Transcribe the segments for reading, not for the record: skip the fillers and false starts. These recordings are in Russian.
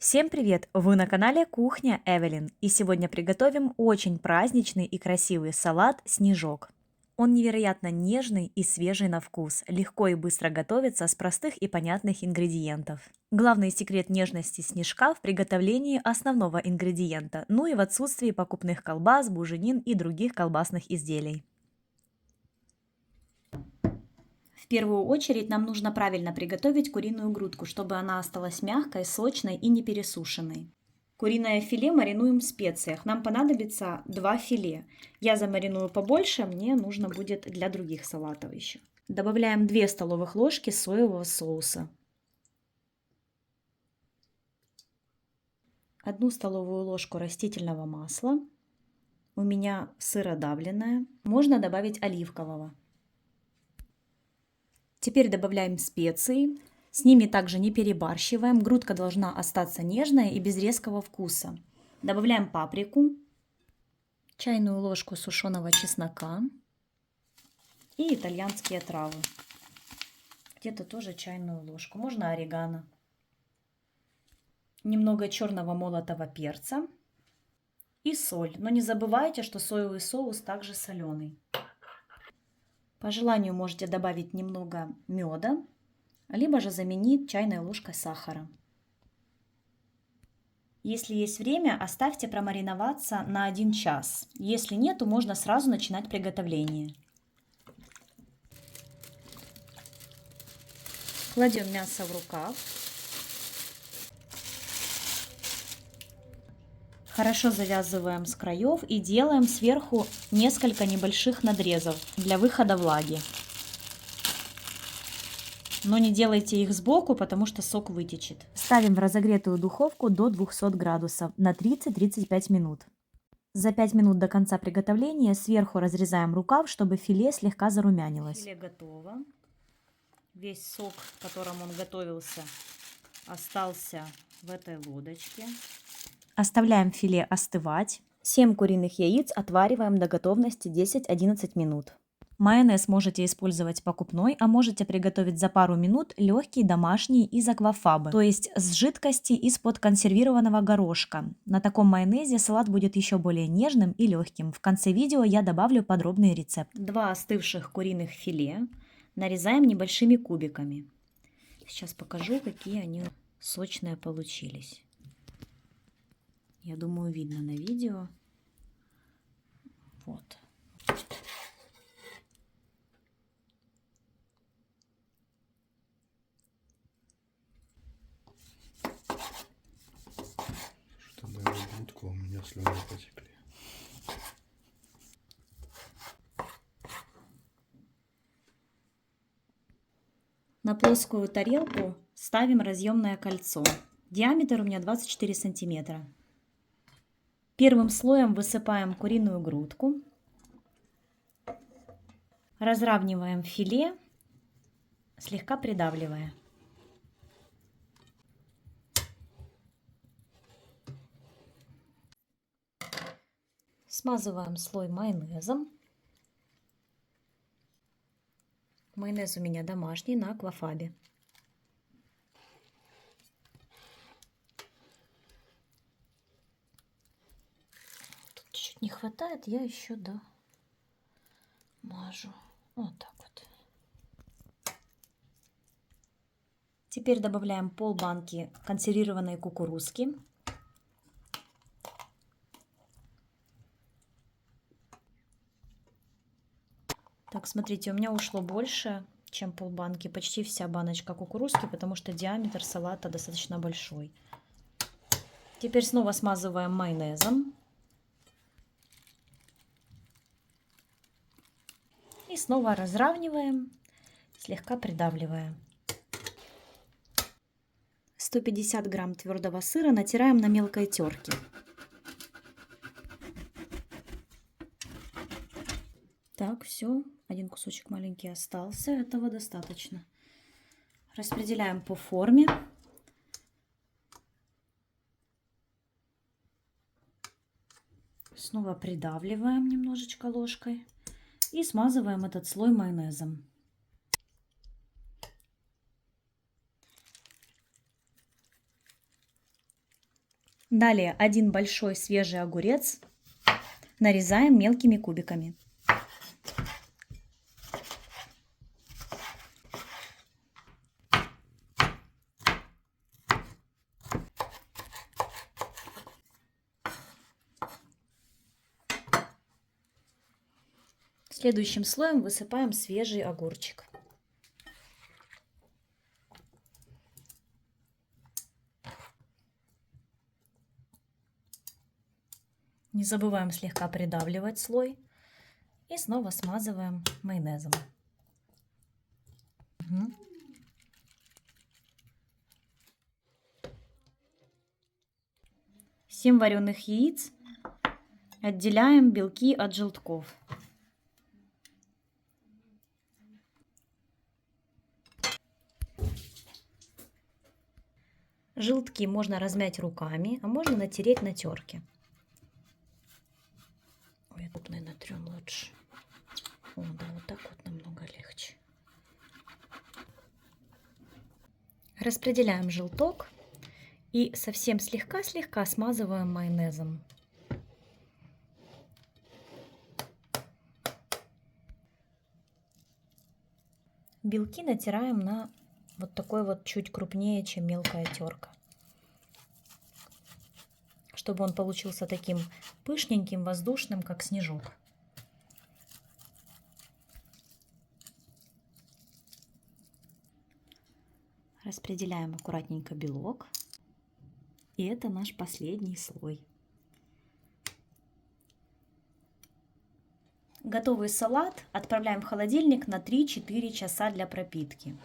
Всем привет! Вы на канале Кухня Эвелин, и сегодня приготовим очень праздничный и красивый салат «Снежок». Он невероятно нежный и свежий на вкус, легко и быстро готовится с простых и понятных ингредиентов. Главный секрет нежности снежка в приготовлении основного ингредиента, ну и в отсутствии покупных колбас, буженин и других колбасных изделий. В первую очередь нам нужно правильно приготовить куриную грудку, чтобы она осталась мягкой, сочной и не пересушенной. Куриное филе маринуем в специях. Нам понадобится 2 филе. Я замариную побольше, мне нужно будет для других салатов еще. Добавляем 2 столовых ложки соевого соуса. 1 столовую ложку растительного масла. У меня сыродавленное. Можно добавить оливкового. Теперь добавляем специи. С ними также не перебарщиваем. Грудка должна остаться нежная и без резкого вкуса. Добавляем паприку, чайную ложку сушеного чеснока и итальянские травы. Где-то тоже чайную ложку. Можно орегано. Немного черного молотого перца и соль. Но не забывайте, что соевый соус также соленый. По желанию можете добавить немного меда, либо же заменить чайной ложкой сахара. Если есть время, оставьте промариноваться на 1 час. Если нет, то можно сразу начинать приготовление. Кладем мясо в рукав. Хорошо завязываем с краев и делаем сверху несколько небольших надрезов для выхода влаги. Но не делайте их сбоку, потому что сок вытечет. Ставим в разогретую духовку до 200 градусов на 30-35 минут. За 5 минут до конца приготовления сверху разрезаем рукав, чтобы филе слегка зарумянилось. Филе готово. Весь сок, которым он готовился, остался в этой лодочке. Оставляем филе остывать. 7 куриных яиц отвариваем до готовности 10-11 минут. Майонез можете использовать покупной, а можете приготовить за пару минут легкий домашний из аквафабы, то есть с жидкости из-под консервированного горошка. На таком майонезе салат будет еще более нежным и легким. В конце видео я добавлю подробный рецепт. 2 остывших куриных филе нарезаем небольшими кубиками. Сейчас покажу, какие они сочные получились. Я думаю, видно на видео. Вот. Что моя грудка, у меня слюны потекли. На плоскую тарелку ставим разъемное кольцо. Диаметр у меня 24 сантиметра. Первым слоем высыпаем куриную грудку. Разравниваем филе, слегка придавливая. Смазываем слой майонезом. Майонез у меня домашний на аквафабе. Тут чуть-чуть не хватает, я еще мажу. Вот так вот. Теперь добавляем полбанки консервированной кукурузки. Так, смотрите, у меня ушло больше, чем полбанки, почти вся баночка кукурузки, потому что диаметр салата достаточно большой. Теперь снова смазываем майонезом. И снова разравниваем, слегка придавливая. 150 грамм твердого сыра натираем на мелкой терке. Так, все. 1 кусочек маленький остался. Этого достаточно. Распределяем по форме. Снова придавливаем немножечко ложкой. И смазываем этот слой майонезом. Далее 1 большой свежий огурец нарезаем мелкими кубиками. Следующим слоем высыпаем свежий огурчик. Не забываем слегка придавливать слой и снова смазываем майонезом. 7 вареных яиц. Отделяем белки от желтков. Желтки можно размять руками, а можно натереть на терке. Ой, тут мы натрем лучше. О, да, вот так вот намного легче. Распределяем желток и совсем слегка-слегка смазываем майонезом. Белки натираем на вот такой вот чуть крупнее, чем мелкая терка, чтобы он получился таким пышненьким, воздушным, как снежок. Распределяем аккуратненько белок. И это наш последний слой. Готовый салат отправляем в холодильник на 3-4 часа для пропитки.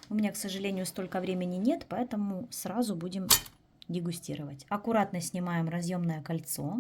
У меня, к сожалению, столько времени нет, поэтому сразу будем дегустировать. Аккуратно снимаем разъемное кольцо.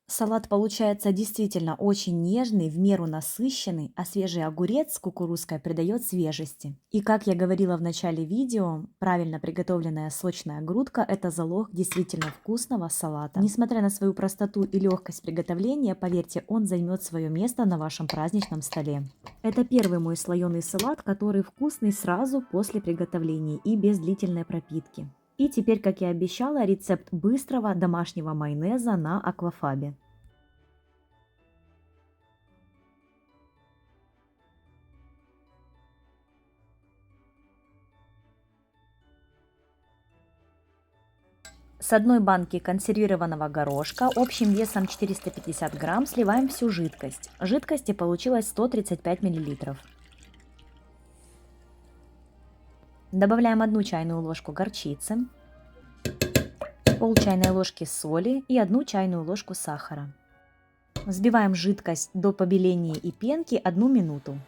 Салат получается действительно очень нежный, в меру насыщенный, а свежий огурец с кукурузкой придает свежести. И как я говорила в начале видео, правильно приготовленная сочная грудка – это залог действительно вкусного салата. Несмотря на свою простоту и легкость приготовления, поверьте, он займет свое место на вашем праздничном столе. Это первый мой слоеный салат, который вкусный сразу после приготовления и без длительной пропитки. И теперь, как и обещала, рецепт быстрого домашнего майонеза на аквафабе. С одной банки консервированного горошка общим весом 450 грамм сливаем всю жидкость. Жидкости получилось 135 мл. Добавляем 1 чайную ложку горчицы, пол чайной ложки соли и 1 чайную ложку сахара. Взбиваем жидкость до побеления и пенки 1 минуту.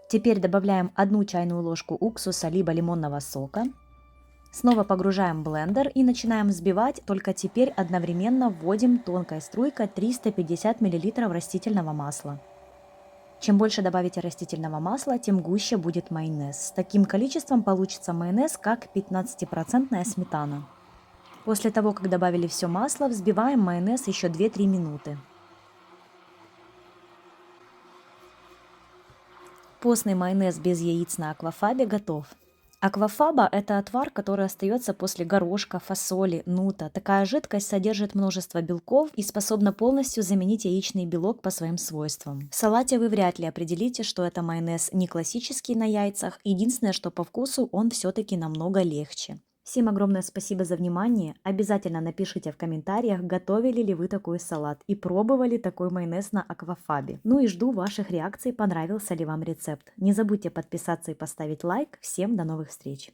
Теперь добавляем 1 чайную ложку уксуса либо лимонного сока. Снова погружаем в блендер и начинаем взбивать, только теперь одновременно вводим тонкой струйкой 350 мл растительного масла. Чем больше добавите растительного масла, тем гуще будет майонез. С таким количеством получится майонез, как 15% сметана. После того, как добавили все масло, взбиваем майонез еще 2-3 минуты. Постный майонез без яиц на аквафабе готов. Аквафаба – это отвар, который остается после горошка, фасоли, нута. Такая жидкость содержит множество белков и способна полностью заменить яичный белок по своим свойствам. В салате вы вряд ли определите, что это майонез не классический на яйцах. Единственное, что по вкусу он все-таки намного легче. Всем огромное спасибо за внимание. Обязательно напишите в комментариях, готовили ли вы такой салат и пробовали такой майонез на аквафабе. Ну и жду ваших реакций, понравился ли вам рецепт. Не забудьте подписаться и поставить лайк. Всем до новых встреч!